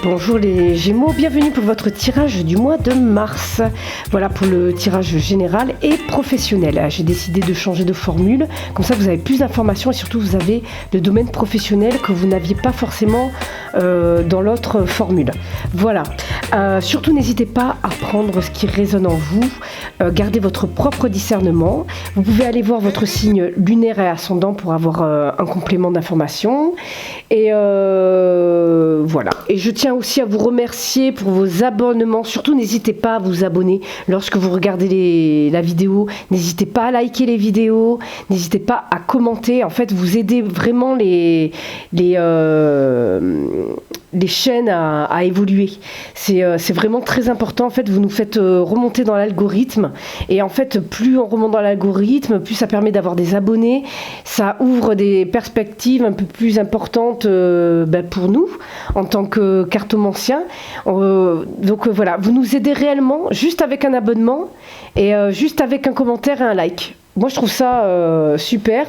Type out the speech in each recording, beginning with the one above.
Bonjour les Gémeaux, bienvenue pour votre tirage du mois de mars. Voilà pour le tirage général et professionnel. J'ai décidé de changer de formule, comme ça vous avez plus d'informations et surtout vous avez le domaine professionnel que vous n'aviez pas forcément dans l'autre formule. Voilà, surtout n'hésitez pas à prendre ce qui résonne en vous, gardez votre propre discernement. Vous pouvez aller voir votre signe lunaire et ascendant pour avoir un complément d'information. Et voilà. Et je tiens aussi à vous remercier pour vos abonnements. Surtout, n'hésitez pas à vous abonner lorsque vous regardez la vidéo. N'hésitez pas à liker les vidéos. N'hésitez pas à commenter. En fait, vous aidez vraiment les chaînes à évoluer. C'est vraiment très important. En fait, vous nous faites remonter dans l'algorithme. Et en fait, plus on remonte dans l'algorithme, plus ça permet d'avoir des abonnés. Ça ouvre des perspectives un peu plus importantes pour nous, en tant que cartomancien. Donc voilà, vous nous aidez réellement, juste avec un abonnement et juste avec un commentaire et un like. Moi, je trouve ça super.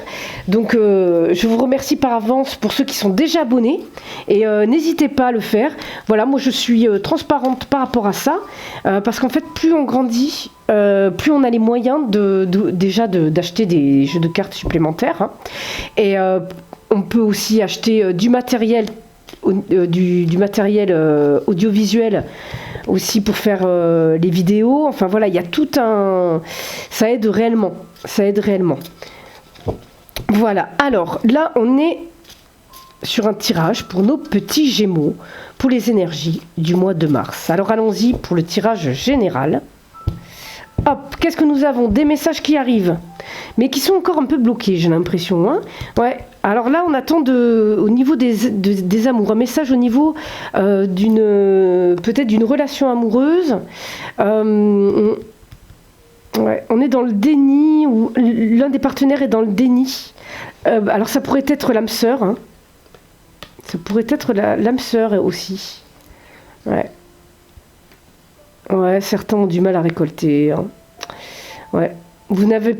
Donc, je vous remercie par avance pour ceux qui sont déjà abonnés. Et n'hésitez pas à le faire. Voilà, moi, je suis transparente par rapport à ça. Parce qu'en fait, plus on grandit, plus on a les moyens déjà d'acheter des jeux de cartes supplémentaires. Hein. Et on peut aussi acheter du matériel, du matériel audiovisuel aussi pour faire les vidéos. Enfin voilà, il y a tout un... Ça aide réellement. Ça aide réellement. Voilà, alors là on est sur un tirage pour nos petits Gémeaux, pour les énergies du mois de mars. Alors allons-y pour le tirage général. Hop, qu'est-ce que nous avons? Des messages qui arrivent, mais qui sont encore un peu bloqués, j'ai l'impression. Hein, ouais. Alors là, on attend au niveau des amours, un message au niveau peut-être d'une relation amoureuse. Ouais, on est dans le déni, ou l'un des partenaires est dans le déni. Alors ça pourrait être l'âme sœur. Hein. Ça pourrait être l'âme sœur aussi. Ouais. Ouais, certains ont du mal à récolter. Hein. Ouais. Vous n'avez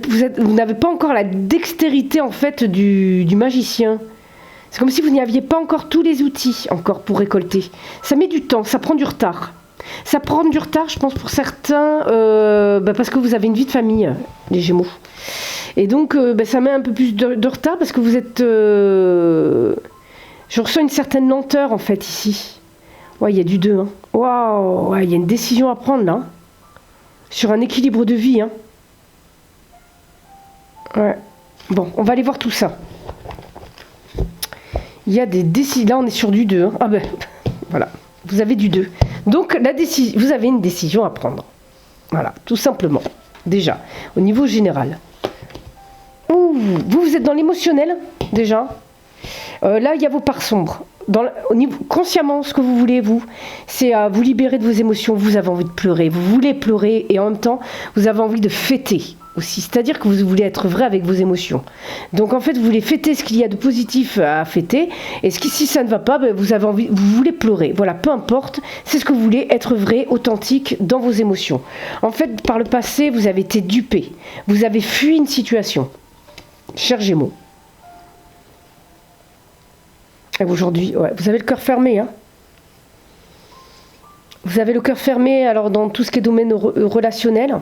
pas encore la dextérité en fait du magicien. C'est comme si vous n'y aviez pas encore tous les outils encore pour récolter. Ça met du temps, ça prend du retard. Ça prend du retard, je pense, pour certains, parce que vous avez une vie de famille, les Gémeaux. Et donc, ça met un peu plus de retard parce que vous êtes... Je ressens une certaine lenteur, en fait, ici. Ouais, il y a du 2. Hein. Waouh, ouais, il y a une décision à prendre, là. Sur un équilibre de vie, hein. Ouais. Bon, on va aller voir tout ça. Il y a des décisions... Là, on est sur du 2. Hein. Ah ben, voilà. Vous avez du 2. Donc, vous avez une décision à prendre. Voilà, tout simplement. Déjà, au niveau général. Ouh, vous êtes dans l'émotionnel, déjà. Là, il y a vos parts sombres. Au niveau, consciemment, ce que vous voulez, c'est à vous libérer de vos émotions. Vous avez envie de pleurer. Vous voulez pleurer et en même temps, vous avez envie de fêter aussi. C'est-à-dire que vous voulez être vrai avec vos émotions. Donc, en fait, vous voulez fêter ce qu'il y a de positif à fêter. Et si ça ne va pas, vous voulez pleurer. Voilà, peu importe. C'est ce que vous voulez, être vrai, authentique dans vos émotions. En fait, par le passé, vous avez été dupé. Vous avez fui une situation. Cher Gémeaux. Et aujourd'hui, ouais, vous avez le cœur fermé. Hein. Vous avez le cœur fermé alors dans tout ce qui est domaine relationnel.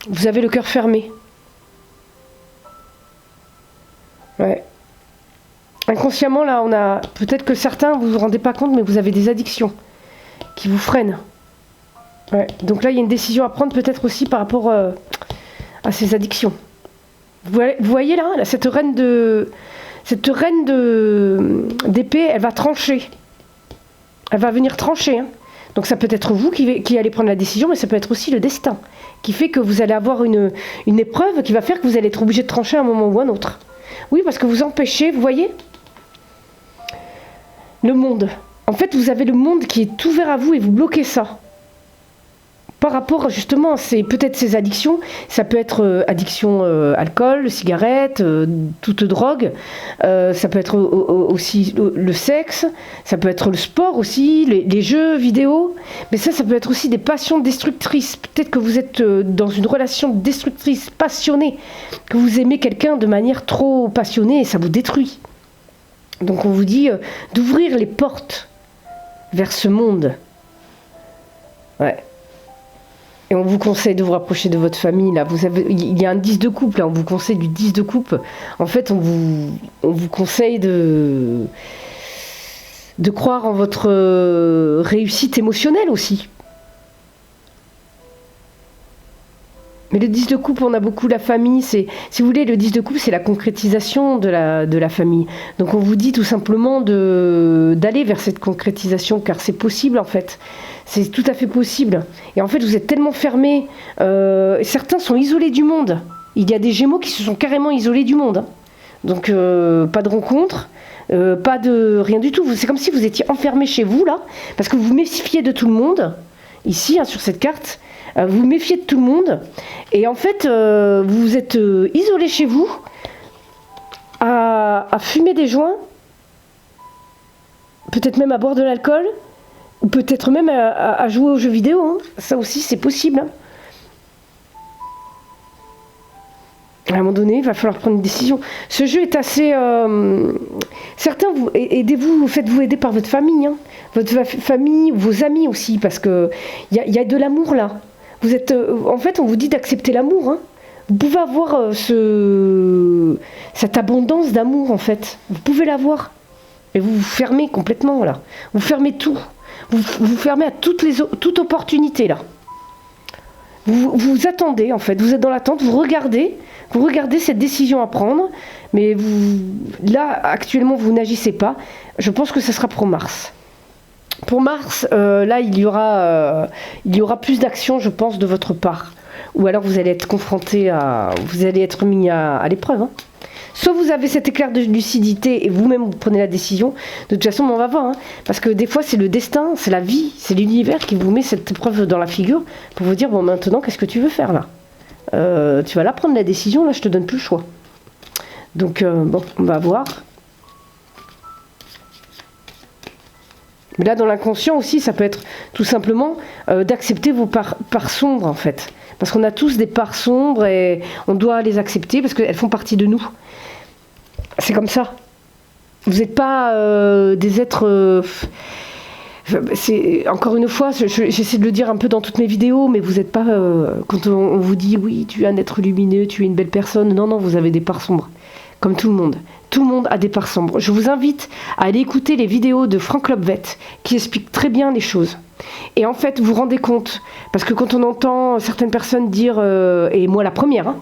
Vous avez le cœur fermé. Ouais. Inconsciemment, là, on a... Peut-être que certains, vous ne vous rendez pas compte, mais vous avez des addictions qui vous freinent. Ouais. Donc là, il y a une décision à prendre peut-être aussi par rapport à ces addictions. Vous voyez là, cette reine d'épée, elle va trancher. Elle va venir trancher. Hein. Donc ça peut être vous qui allez prendre la décision, mais ça peut être aussi le destin, qui fait que vous allez avoir une épreuve qui va faire que vous allez être obligé de trancher à un moment ou un autre. Oui, parce que vous empêchez, vous voyez, le monde. En fait, vous avez le monde qui est ouvert à vous et vous bloquez ça. Par rapport justement à peut-être ces addictions, ça peut être addiction alcool, cigarette, toute drogue, ça peut être aussi le sexe, ça peut être le sport aussi, les jeux vidéo, mais ça peut être aussi des passions destructrices. Peut-être que vous êtes dans une relation destructrice, passionnée, que vous aimez quelqu'un de manière trop passionnée et ça vous détruit. Donc on vous dit d'ouvrir les portes vers ce monde. Ouais. Et on vous conseille de vous rapprocher de votre famille. Là. Il y a un 10 de couple, là. On vous conseille du 10 de couple. En fait, on vous conseille de croire en votre réussite émotionnelle aussi. Mais le 10 de coupe, on a beaucoup la famille. Si vous voulez, le 10 de coupe, c'est la concrétisation de la famille. Donc on vous dit tout simplement d'aller vers cette concrétisation, car c'est possible en fait. C'est tout à fait possible. Et en fait, vous êtes tellement fermés. Certains sont isolés du monde. Il y a des Gémeaux qui se sont carrément isolés du monde. Hein. Donc pas de rencontre. Pas de rien du tout. C'est comme si vous étiez enfermés chez vous là, parce que vous vous méfiez de tout le monde. Ici, hein, sur cette carte. Vous vous méfiez de tout le monde et en fait vous êtes isolé chez vous à fumer des joints, peut-être même à boire de l'alcool ou peut-être même à jouer aux jeux vidéo, hein. Ça aussi c'est possible, hein. À un moment donné, il va falloir prendre une décision. Ce jeu est assez... certains, aidez-vous, faites-vous aider par votre famille, hein. Votre famille, vos amis aussi, parce qu'il y a de l'amour là. Vous êtes, en fait, on vous dit d'accepter l'amour. Hein. Vous pouvez avoir cette abondance d'amour, en fait. Vous pouvez l'avoir. Et vous vous fermez complètement, là. Vous fermez tout. Vous fermez à toute opportunité, là. Vous attendez, en fait. Vous êtes dans l'attente, vous regardez cette décision à prendre. Mais là, actuellement, vous n'agissez pas. Je pense que ça sera pour Mars. Pour Mars, là, il y aura plus d'action, je pense, de votre part. Ou alors vous allez être confronté vous allez être mis à l'épreuve. Hein. Soit vous avez cet éclair de lucidité et vous-même vous prenez la décision. De toute façon, on va voir. Hein, parce que des fois, c'est le destin, c'est la vie, c'est l'univers qui vous met cette épreuve dans la figure pour vous dire, bon, maintenant, qu'est-ce que tu veux faire là ? Tu vas là prendre la décision, là, je te donne plus le choix. Donc, bon, on va voir. Mais là, dans l'inconscient aussi, ça peut être tout simplement d'accepter vos parts sombres, en fait. Parce qu'on a tous des parts sombres et on doit les accepter parce qu'elles font partie de nous. C'est comme ça. Vous n'êtes pas des êtres... encore une fois, j'essaie de le dire un peu dans toutes mes vidéos, mais vous n'êtes pas... quand on vous dit, oui, tu es un être lumineux, tu es une belle personne. Non, vous avez des parts sombres. Comme tout le monde. Tout le monde a des parts sombres. Je vous invite à aller écouter les vidéos de Franck Lobvet qui expliquent très bien les choses. Et en fait, vous vous rendez compte, parce que quand on entend certaines personnes dire, et moi la première,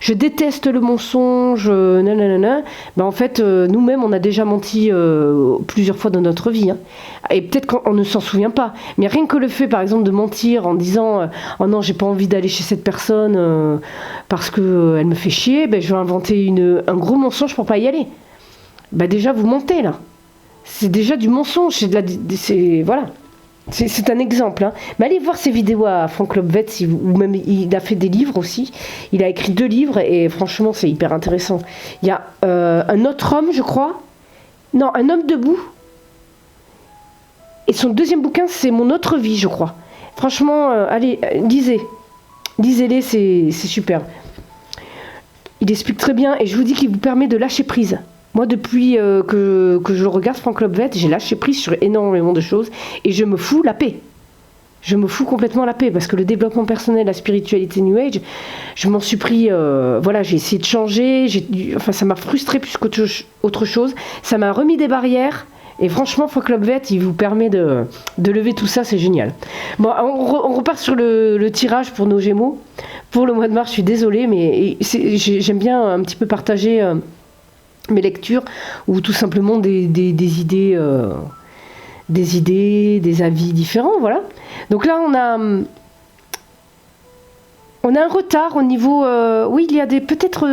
je déteste le mensonge, nanana, ben en fait, nous-mêmes, on a déjà menti plusieurs fois dans notre vie. Hein. Et peut-être qu'on ne s'en souvient pas. Mais rien que le fait, par exemple, de mentir en disant, oh non, j'ai pas envie d'aller chez cette personne parce qu'elle me fait chier, ben, je vais inventer un gros mensonge pour pas y aller. Ben déjà, vous mentez là. C'est déjà du mensonge, voilà. C'est un exemple. Hein. Mais allez voir ses vidéos à Franck Lobvet, ou même il a fait des livres aussi. Il a écrit 2 livres et franchement, c'est hyper intéressant. Il y a un autre homme, je crois. Non, un homme debout. Et son deuxième bouquin, c'est Mon autre vie, je crois. Franchement, allez, lisez. Lisez-les, c'est super. Il explique très bien et je vous dis qu'il vous permet de lâcher prise. Moi, depuis que je regarde Franck Lobvet, j'ai lâché prise sur énormément de choses et je me fous la paix. Je me fous complètement la paix parce que le développement personnel, la spiritualité New Age, je m'en suis pris... voilà, j'ai essayé de changer, ça m'a frustré plus qu'autre chose. Ça m'a remis des barrières et franchement, Franck Lobvet, il vous permet de lever tout ça, c'est génial. Bon, on repart sur le tirage pour nos Gémeaux. Pour le mois de mars, je suis désolée, mais j'aime bien un petit peu partager... mes lectures ou tout simplement des idées, des avis différents, voilà. Donc là, on a un retard au niveau... oui, il y a peut-être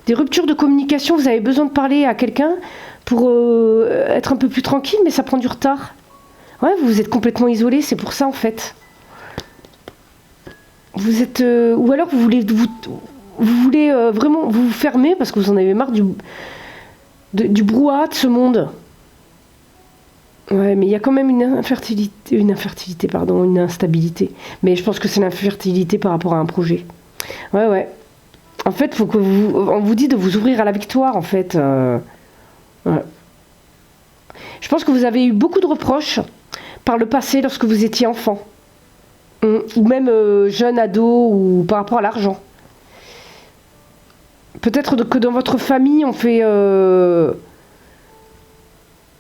des ruptures de communication. Vous avez besoin de parler à quelqu'un pour être un peu plus tranquille, mais ça prend du retard. Ouais, vous êtes complètement isolé, c'est pour ça en fait. Vous êtes... ou alors vous voulez vraiment vous fermer parce que vous en avez marre du brouhaha de ce monde. Ouais, mais il y a quand même une instabilité. Mais je pense que c'est l'infertilité par rapport à un projet. Ouais. En fait, faut que on vous dit de vous ouvrir à la victoire, en fait. Ouais. Je pense que vous avez eu beaucoup de reproches par le passé lorsque vous étiez enfant. Ou même jeune ado, ou par rapport à l'argent. Peut-être que dans votre famille, on fait...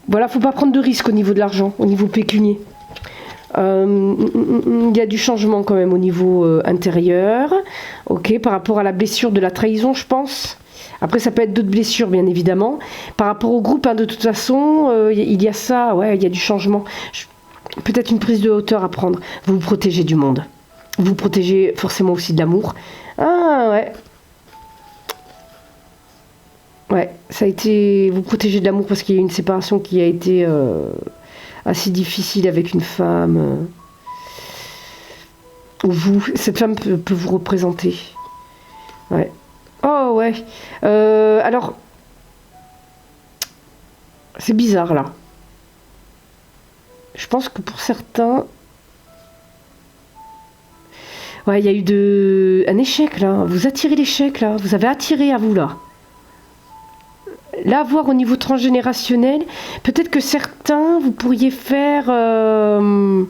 Voilà, faut pas prendre de risques au niveau de l'argent, au niveau pécunier. Il y a du changement quand même au niveau intérieur. Ok, par rapport à la blessure de la trahison, je pense. Après, ça peut être d'autres blessures, bien évidemment. Par rapport au groupe, hein, de toute façon, il y a ça, ouais, il y a du changement. Peut-être une prise de hauteur à prendre. Vous vous protégez du monde. Vous vous protégez forcément aussi de l'amour. Ah, ouais. Ouais, ça a été... Vous protégez de l'amour parce qu'il y a eu une séparation qui a été assez difficile avec une femme. Ou vous, cette femme peut vous représenter. Ouais. Oh, ouais. Alors, c'est bizarre, là. Je pense que pour certains... Ouais, il y a eu un échec, là. Vous attirez l'échec, là. Vous avez attiré à vous, là. Là, voir au niveau transgénérationnel, peut-être que certains, vous pourriez faire... Là,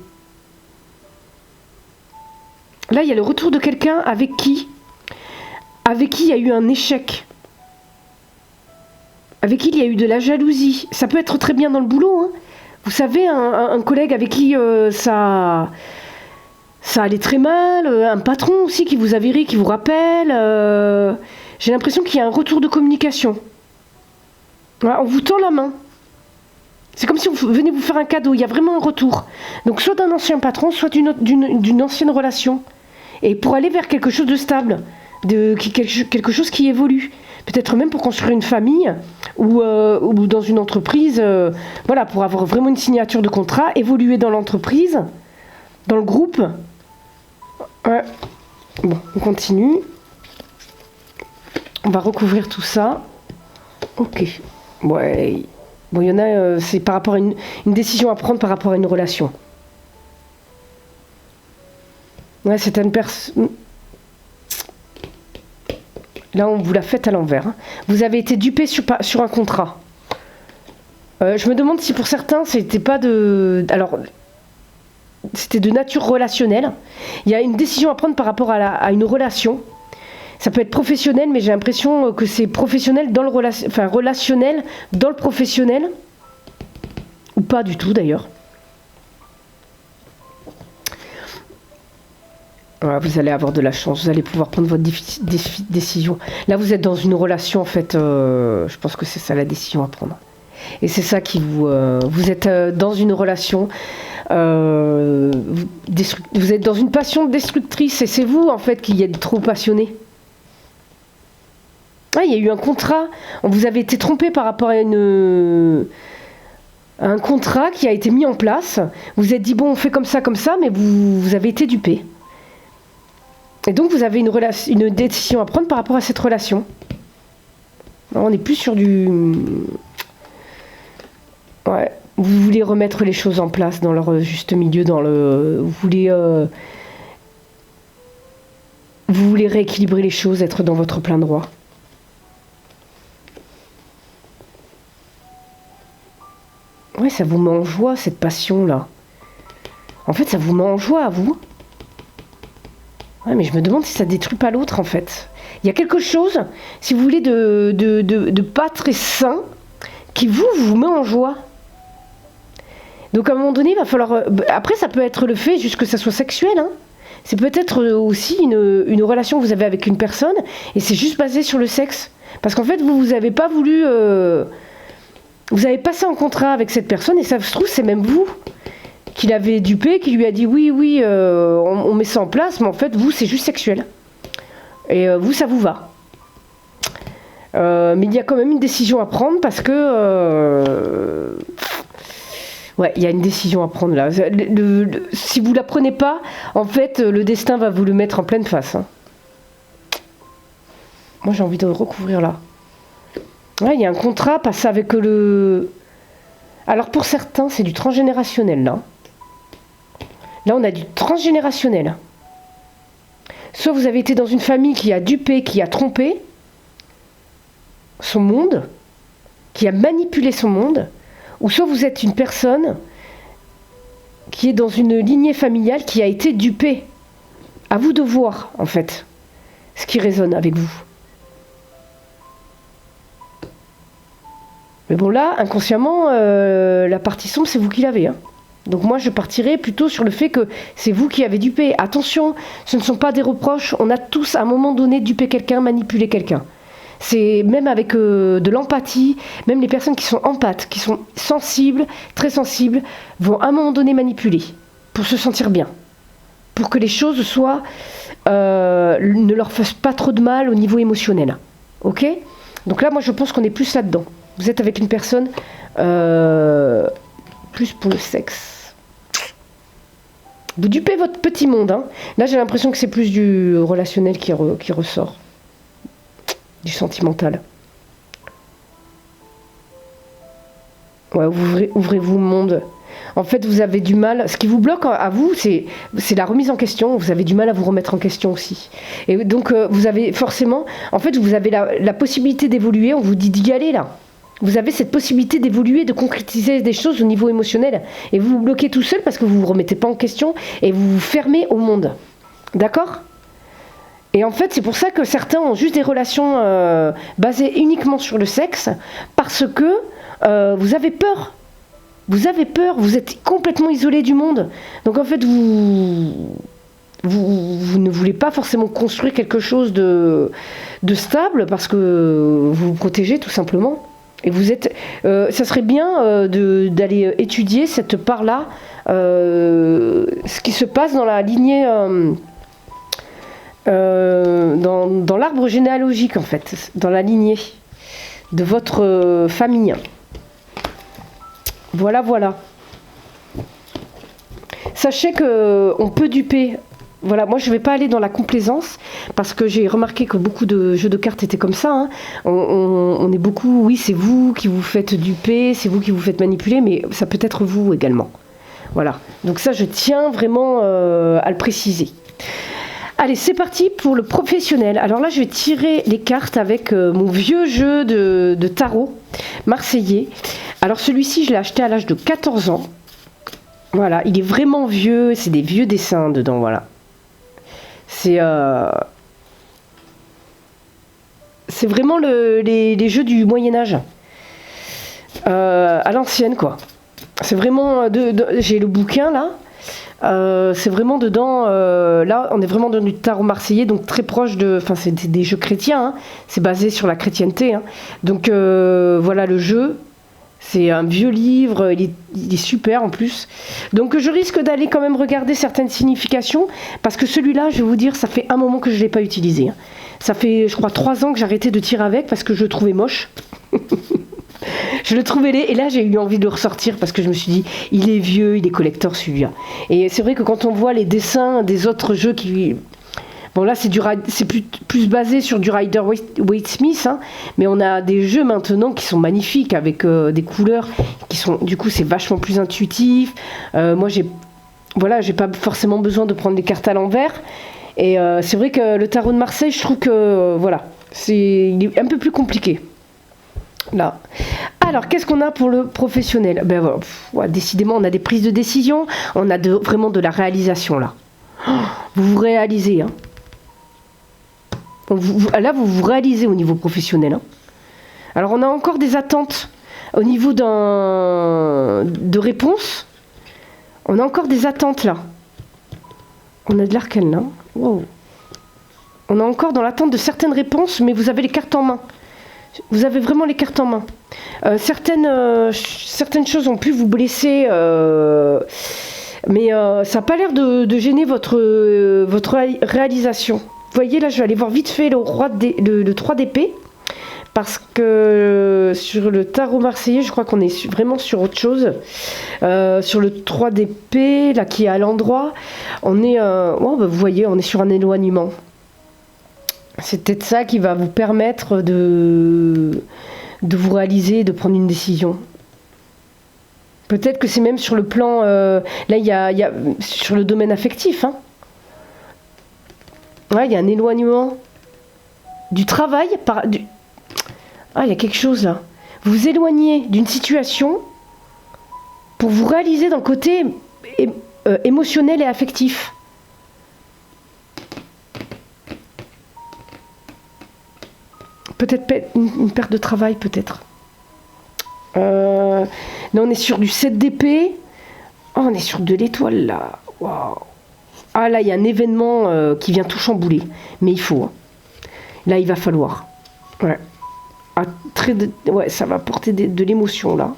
il y a le retour de quelqu'un avec qui il y a eu un échec. Avec qui il y a eu de la jalousie. Ça peut être très bien dans le boulot, hein. Vous savez, un collègue avec qui ça allait très mal, un patron aussi qui vous a viré, qui vous rappelle. J'ai l'impression qu'il y a un retour de communication. Voilà, on vous tend la main. C'est comme si vous venez vous faire un cadeau. Il y a vraiment un retour. Donc soit d'un ancien patron, soit d'une ancienne relation. Et pour aller vers quelque chose de stable, quelque chose qui évolue. Peut-être même pour construire une famille ou dans une entreprise. Voilà, pour avoir vraiment une signature de contrat, évoluer dans l'entreprise, dans le groupe. Ouais. Bon, on continue. On va recouvrir tout ça. Ok. Ouais. Bon, il y en a, c'est par rapport à une décision à prendre par rapport à une relation. Ouais, c'est une personne... Là, on vous l'a fait à l'envers. Hein. Vous avez été dupé sur un contrat. Je me demande si pour certains, c'était pas de... Alors, c'était de nature relationnelle. Il y a une décision à prendre par rapport à une relation. Ça peut être professionnel, mais j'ai l'impression que c'est professionnel dans le relationnel dans le professionnel. Ou pas du tout, d'ailleurs. Voilà, vous allez avoir de la chance, vous allez pouvoir prendre votre décision. Là, vous êtes dans une relation, en fait, je pense que c'est ça la décision à prendre. Et c'est ça qui vous... vous êtes dans une relation, vous êtes dans une passion destructrice, et c'est vous, en fait, qui êtes trop passionné. Ah, il y a eu un contrat, vous avez été trompé par rapport à un contrat qui a été mis en place. Vous vous êtes dit, bon, on fait comme ça, mais vous avez été dupé. Et donc vous avez une décision à prendre par rapport à cette relation. Alors, on n'est plus sur du... Ouais. Vous voulez remettre les choses en place dans leur juste milieu, vous voulez rééquilibrer les choses, être dans votre plein droit. Ouais, ça vous met en joie, cette passion-là. En fait, ça vous met en joie, à vous. Ouais, mais je me demande si ça détruit pas l'autre, en fait. Il y a quelque chose, si vous voulez, de pas très sain, qui vous met en joie. Donc à un moment donné, il va falloir... Après, ça peut être le fait juste que ça soit sexuel, hein. C'est peut-être aussi une relation que vous avez avec une personne, et c'est juste basé sur le sexe. Parce qu'en fait, vous n'avez pas voulu... Vous avez passé un contrat avec cette personne, et ça se trouve, c'est même vous qui l'avez dupé, qui lui a dit oui, on met ça en place, mais en fait, vous, c'est juste sexuel. Et vous, ça vous va. Mais il y a quand même une décision à prendre parce que... ouais, il y a une décision à prendre là. Si vous ne la prenez pas, en fait, le destin va vous le mettre en pleine face. Hein. Moi, j'ai envie de recouvrir là. Ouais, il y a un contrat passé avec le... Alors, pour certains, c'est du transgénérationnel là. Là, on a du transgénérationnel. Soit vous avez été dans une famille qui a dupé, qui a trompé son monde, qui a manipulé son monde, ou soit vous êtes une personne qui est dans une lignée familiale qui a été dupée. À vous de voir, en fait, ce qui résonne avec vous. Mais bon, là, inconsciemment, la partie sombre, c'est vous qui l'avez. Hein. Donc moi, je partirais plutôt sur le fait que c'est vous qui avez dupé. Attention, ce ne sont pas des reproches. On a tous, à un moment donné, dupé quelqu'un, manipulé quelqu'un. C'est même avec de l'empathie, même les personnes qui sont empathes, qui sont sensibles, très sensibles, vont à un moment donné manipuler pour se sentir bien. Pour que les choses soient, ne leur fassent pas trop de mal au niveau émotionnel. Ok ? Donc là, moi, je pense qu'on est plus là-dedans. Vous êtes avec une personne plus pour le sexe. Vous dupez votre petit monde. Hein. Là, j'ai l'impression que c'est plus du relationnel qui ressort. Du sentimental. Ouais, ouvrez-vous au monde. En fait, vous avez du mal. Ce qui vous bloque à vous, c'est la remise en question. Vous avez du mal à vous remettre en question aussi. Et donc, vous avez forcément... En fait, vous avez la possibilité d'évoluer. On vous dit d'y aller, là. Vous avez cette possibilité d'évoluer, de concrétiser des choses au niveau émotionnel. Et vous vous bloquez tout seul parce que vous ne vous remettez pas en question et vous vous fermez au monde. D'accord ? Et en fait, c'est pour ça que certains ont juste des relations basées uniquement sur le sexe, parce que vous avez peur. Vous avez peur, vous êtes complètement isolé du monde. Donc en fait, vous ne voulez pas forcément construire quelque chose de stable, parce que vous vous protégez tout simplement. Et vous êtes, ça serait bien d'aller étudier cette part-là, ce qui se passe dans la lignée... dans l'arbre généalogique en fait, dans la lignée de votre famille. Voilà, voilà. Sachez que on peut duper. Voilà, moi je ne vais pas aller dans la complaisance parce que j'ai remarqué que beaucoup de jeux de cartes étaient comme ça. Hein. On est beaucoup, oui, c'est vous qui vous faites duper, c'est vous qui vous faites manipuler, mais ça peut être vous également. Voilà. Donc ça, je tiens vraiment à le préciser. Allez, c'est parti pour le professionnel. Alors là, je vais tirer les cartes avec mon vieux jeu de tarot marseillais. Alors celui-ci, je l'ai acheté à l'âge de 14 ans. Voilà, il est vraiment vieux. C'est des vieux dessins dedans, voilà. C'est vraiment les jeux du Moyen-Âge. À l'ancienne, quoi. C'est vraiment... j'ai le bouquin, là. C'est vraiment dedans, là on est vraiment dans du tarot marseillais, donc très proche de, enfin c'est des jeux chrétiens, hein, c'est basé sur la chrétienté, hein. Donc voilà le jeu, c'est un vieux livre, il est super en plus, donc je risque d'aller quand même regarder certaines significations, parce que celui-là, je vais vous dire, ça fait un moment que je ne l'ai pas utilisé, hein. Ça fait je crois 3 ans que j'ai arrêté de tirer avec, parce que je le trouvais moche. Je le trouvais laid et là j'ai eu envie de le ressortir parce que je me suis dit il est vieux, il est collector celui-là. Et c'est vrai que quand on voit les dessins des autres jeux qui... Bon là c'est plus basé sur du Rider-Waite Smith, hein, mais on a des jeux maintenant qui sont magnifiques avec des couleurs qui sont... Du coup c'est vachement plus intuitif. Moi j'ai pas forcément besoin de prendre des cartes à l'envers. Et c'est vrai que le tarot de Marseille, je trouve que il est un peu plus compliqué. Là. Alors, qu'est-ce qu'on a pour le professionnel ? Ben voilà, décidément, on a des prises de décision, on a vraiment de la réalisation là. Vous vous réalisez, hein. Là, vous vous réalisez au niveau professionnel. Hein. Alors, on a encore des attentes au niveau de réponse. On a encore des attentes là. On a de l'arcane là. Wow. On est encore dans l'attente de certaines réponses, mais vous avez les cartes en main. Vous avez vraiment les cartes en main. Certaines choses ont pu vous blesser, mais ça n'a pas l'air de gêner votre réalisation. Vous voyez, là, je vais aller voir vite fait le 3 d'épée, parce que sur le tarot marseillais, je crois qu'on est vraiment sur autre chose. Sur le 3 d'épée, là, qui est à l'endroit, on est, vous voyez, on est sur un éloignement. C'est peut-être ça qui va vous permettre de vous réaliser, de prendre une décision. Peut-être que c'est même sur le plan... là, il y a sur le domaine affectif. Hein. Ouais, il y a un éloignement du travail. Ah, il y a quelque chose là. Vous vous éloignez d'une situation pour vous réaliser dans le côté émotionnel et affectif. Peut-être une perte de travail, peut-être. Là, on est sur du 7 d'épée. Oh, on est sur de l'étoile, là. Waouh. Ah, là, il y a un événement qui vient tout chambouler. Mais il faut. Hein. Là, il va falloir. Ouais. Ah, ouais, ça va porter de l'émotion, là.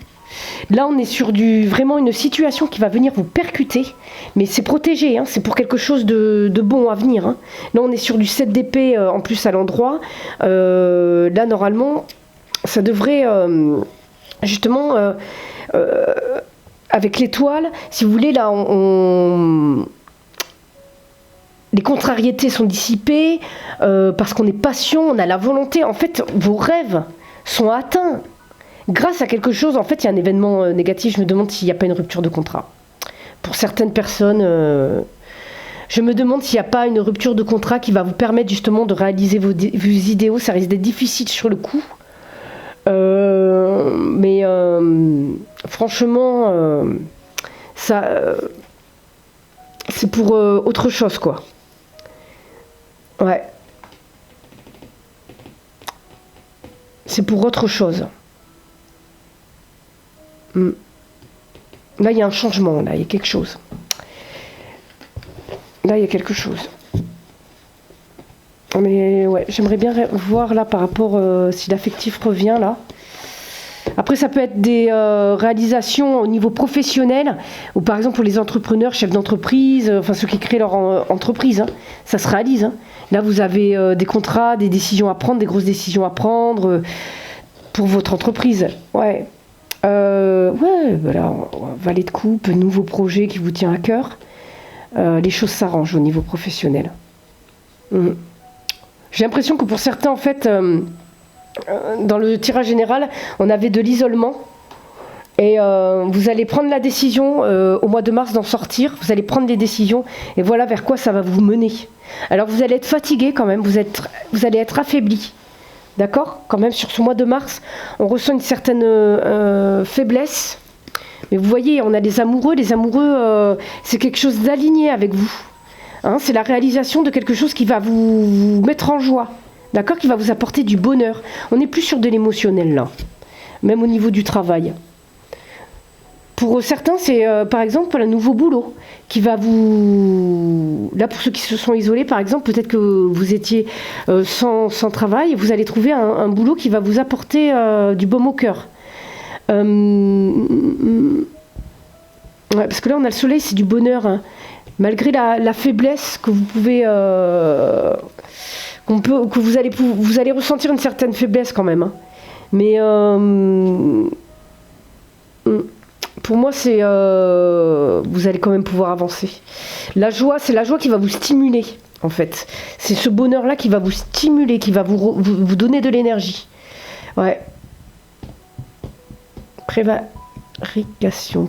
Là, on est sur vraiment une situation qui va venir vous percuter. Mais c'est protégé, hein, c'est pour quelque chose de bon à venir. Hein. Là, on est sur du 7 d'épée en plus à l'endroit. Là, normalement, ça devrait... justement, avec l'étoile, si vous voulez, là, les contrariétés sont dissipées, parce qu'on est patient, on a la volonté. En fait, vos rêves sont atteints. Grâce à quelque chose, en fait, il y a un événement négatif. Je me demande s'il n'y a pas une rupture de contrat. Pour certaines personnes, je me demande s'il n'y a pas une rupture de contrat qui va vous permettre justement de réaliser vos idéaux. Ça risque d'être difficile sur le coup. Mais franchement, ça, c'est pour autre chose, quoi. Ouais. C'est pour autre chose. Là, il y a un changement, là, il y a quelque chose. Là, il y a quelque chose. Mais ouais, j'aimerais bien voir là par rapport si l'affectif revient là. Après, ça peut être des réalisations au niveau professionnel, ou par exemple pour les entrepreneurs, chefs d'entreprise, enfin ceux qui créent leur entreprise, hein, ça se réalise. Hein. Là, vous avez des contrats, des décisions à prendre, des grosses décisions à prendre pour votre entreprise. Ouais. Ouais, voilà, valet de coupe, nouveau projet qui vous tient à cœur. Les choses s'arrangent au niveau professionnel. J'ai l'impression que pour certains, en fait, dans le tirage général, on avait de l'isolement. Et vous allez prendre la décision au mois de mars d'en sortir. Vous allez prendre des décisions. Et voilà vers quoi ça va vous mener. Alors vous allez être fatigué quand même. Vous allez être affaibli. D'accord ? Quand même, sur ce mois de mars, on ressent une certaine faiblesse. Mais vous voyez, on a les amoureux. Les amoureux, c'est quelque chose d'aligné avec vous. Hein, c'est la réalisation de quelque chose qui va vous mettre en joie. D'accord ? Qui va vous apporter du bonheur. On n'est plus sur de l'émotionnel, là. Même au niveau du travail. Pour certains, c'est par exemple un nouveau boulot qui va vous... Là, pour ceux qui se sont isolés, par exemple, peut-être que vous étiez sans travail, vous allez trouver un boulot qui va vous apporter du baume au cœur. Ouais, parce que là, on a le soleil, c'est du bonheur. Hein. Malgré la faiblesse que vous pouvez... que vous allez ressentir une certaine faiblesse quand même. Hein. Mais... pour moi, c'est vous allez quand même pouvoir avancer. La joie, c'est la joie qui va vous stimuler, en fait. C'est ce bonheur-là qui va vous stimuler, qui va vous donner de l'énergie. Ouais. Prévarication.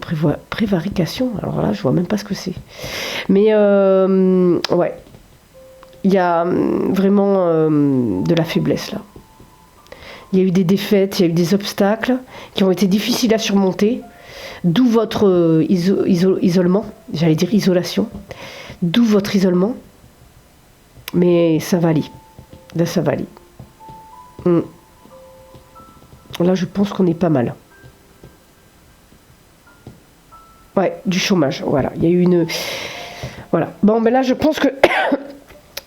Alors là, je vois même pas ce que c'est. Mais ouais, il y a vraiment de la faiblesse là. Il y a eu des défaites, il y a eu des obstacles qui ont été difficiles à surmonter. D'où votre isolement, j'allais dire isolation, d'où votre isolement, mais ça va aller, là ça va aller. Là je pense qu'on est pas mal. Ouais, du chômage, voilà, il y a eu une... Voilà, bon ben là je pense que...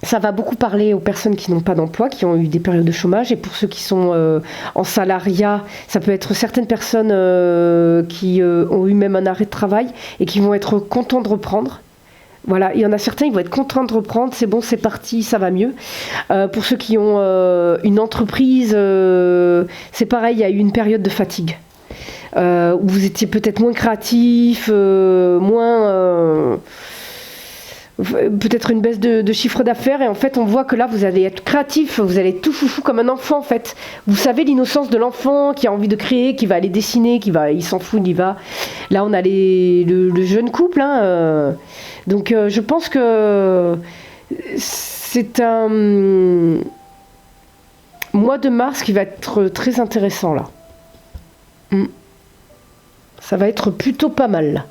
Ça va beaucoup parler aux personnes qui n'ont pas d'emploi, qui ont eu des périodes de chômage. Et pour ceux qui sont en salariat, ça peut être certaines personnes qui ont eu même un arrêt de travail et qui vont être contents de reprendre. Voilà, il y en a certains, ils vont être contents de reprendre. C'est bon, c'est parti, ça va mieux. Pour ceux qui ont une entreprise, c'est pareil, il y a eu une période de fatigue. Où vous étiez peut-être moins créatif, moins... peut-être une baisse de chiffre d'affaires et en fait on voit que là vous allez être créatif, vous allez être tout foufou comme un enfant en fait. Vous savez l'innocence de l'enfant qui a envie de créer, qui va aller dessiner, il s'en fout, il y va. Là on a le jeune couple, hein, donc je pense que c'est un mois de mars qui va être très intéressant là. Ça va être plutôt pas mal là.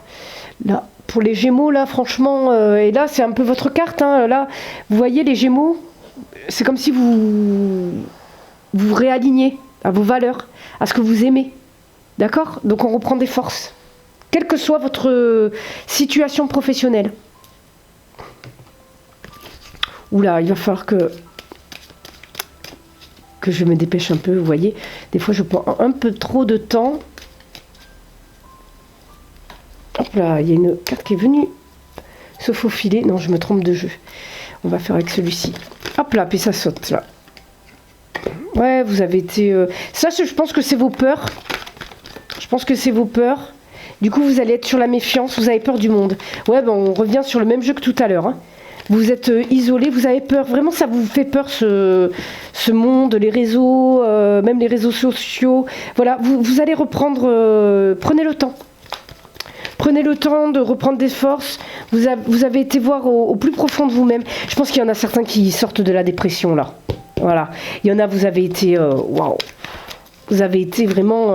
Là, pour les Gémeaux, là, franchement, et là, c'est un peu votre carte. Hein, là, vous voyez, les Gémeaux, c'est comme si vous réalignez à vos valeurs, à ce que vous aimez. D'accord? Donc, on reprend des forces. Quelle que soit votre situation professionnelle. Oula, il va falloir que je me dépêche un peu, vous voyez. Des fois, je prends un peu trop de temps. Hop là, il y a une carte qui est venue se faufiler. Non, je me trompe de jeu. On va faire avec celui-ci. Hop là, puis ça saute là. Ouais, vous avez été... Ça, je pense que c'est vos peurs. Je pense que c'est vos peurs. Du coup, vous allez être sur la méfiance. Vous avez peur du monde. Ouais, ben, on revient sur le même jeu que tout à l'heure. Hein. Vous êtes isolé, vous avez peur. Vraiment, ça vous fait peur, ce monde, les réseaux, même les réseaux sociaux. Voilà, vous allez reprendre... prenez le temps. Prenez le temps de reprendre des forces. Vous avez été voir au plus profond de vous-même. Je pense qu'il y en a certains qui sortent de la dépression, là. Voilà. Il y en a, vous avez été... Waouh. Vous avez été vraiment...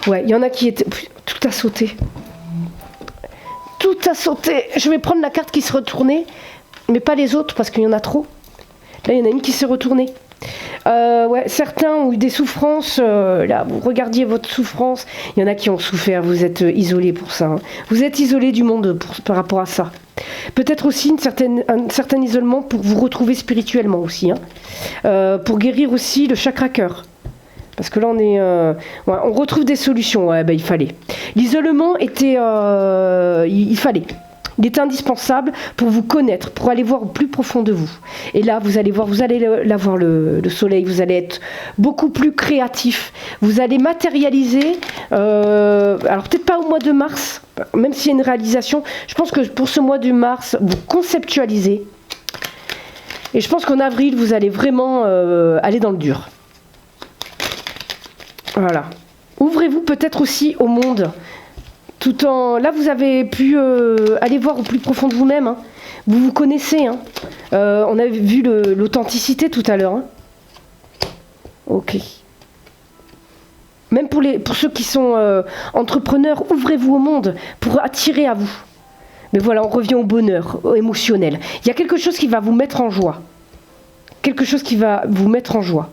Ouais, il y en a qui étaient... Tout a sauté. Tout a sauté. Je vais prendre la carte qui se retournait, mais pas les autres, parce qu'il y en a trop. Là, il y en a une qui s'est retournée. Ouais, certains ont eu des souffrances. Là, vous regardiez votre souffrance. Il y en a qui ont souffert. Vous êtes isolés pour ça. Hein. Vous êtes isolés du monde par rapport à ça. Peut-être aussi un certain isolement pour vous retrouver spirituellement aussi. Hein. Pour guérir aussi le chakra cœur. Parce que là, on est, ouais, on retrouve des solutions. Ouais, ben, il fallait. L'isolement était, il fallait. Il est indispensable pour vous connaître, pour aller voir au plus profond de vous. Et là, vous allez voir, vous allez voir le soleil, vous allez être beaucoup plus créatif. Vous allez matérialiser, alors peut-être pas au mois de mars, même s'il y a une réalisation. Je pense que pour ce mois de mars, vous conceptualisez. Et je pense qu'en avril, vous allez vraiment aller dans le dur. Voilà. Ouvrez-vous peut-être aussi au monde. Tout en... Là, vous avez pu aller voir au plus profond de vous-même. Hein. Vous vous connaissez. Hein. On avait vu l'authenticité tout à l'heure. Hein. Ok. Même pour ceux qui sont entrepreneurs, ouvrez-vous au monde pour attirer à vous. Mais voilà, on revient au bonheur, au émotionnel. Il y a quelque chose qui va vous mettre en joie. Quelque chose qui va vous mettre en joie.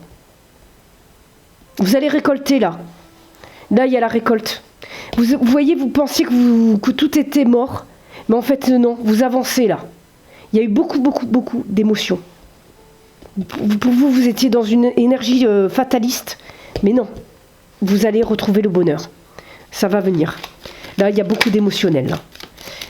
Vous allez récolter là. Là, il y a la récolte. Vous voyez, vous pensiez que tout était mort, mais en fait non, vous avancez là. Il y a eu beaucoup d'émotions. Pour vous, vous étiez dans une énergie fataliste, mais non, vous allez retrouver le bonheur. Ça va venir. Là, il y a beaucoup d'émotionnel.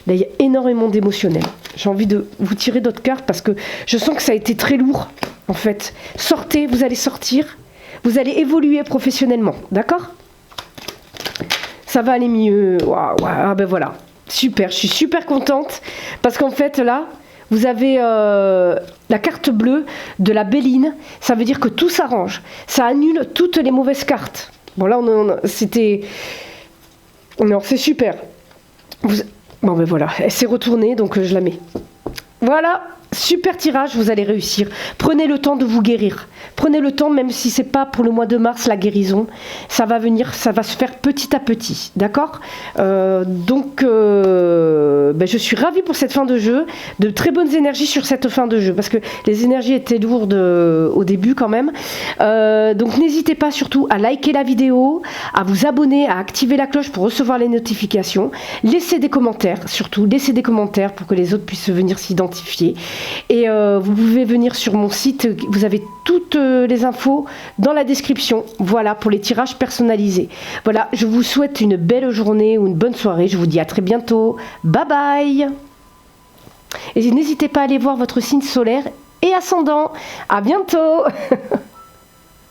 Là, il y a énormément d'émotionnel. J'ai envie de vous tirer d'autres cartes parce que je sens que ça a été très lourd, en fait. Sortez, vous allez sortir, vous allez évoluer professionnellement, d'accord ? Ça va aller mieux. Waouh, ah ben voilà. Super, je suis super contente. Parce qu'en fait, là, vous avez la carte bleue de la Béline. Ça veut dire que tout s'arrange. Ça annule toutes les mauvaises cartes. Bon, là, c'était... Non, c'est super. Bon, ben voilà. Elle s'est retournée, donc je la mets. Voilà. Super tirage, vous allez réussir. Prenez le temps de vous guérir. Prenez le temps, même si c'est pas pour le mois de mars, la guérison. Ça va venir, ça va se faire petit à petit. D'accord ? Donc, je suis ravie pour cette fin de jeu. De très bonnes énergies sur cette fin de jeu. Parce que les énergies étaient lourdes au début quand même. Donc, n'hésitez pas surtout à liker la vidéo, à vous abonner, à activer la cloche pour recevoir les notifications. Laissez des commentaires, surtout. Laissez des commentaires pour que les autres puissent venir s'identifier. Et vous pouvez venir sur mon site, vous avez toutes les infos dans la description, voilà, pour les tirages personnalisés. Voilà, je vous souhaite une belle journée ou une bonne soirée, je vous dis à très bientôt, bye bye. Et n'hésitez pas à aller voir votre signe solaire et ascendant, à bientôt.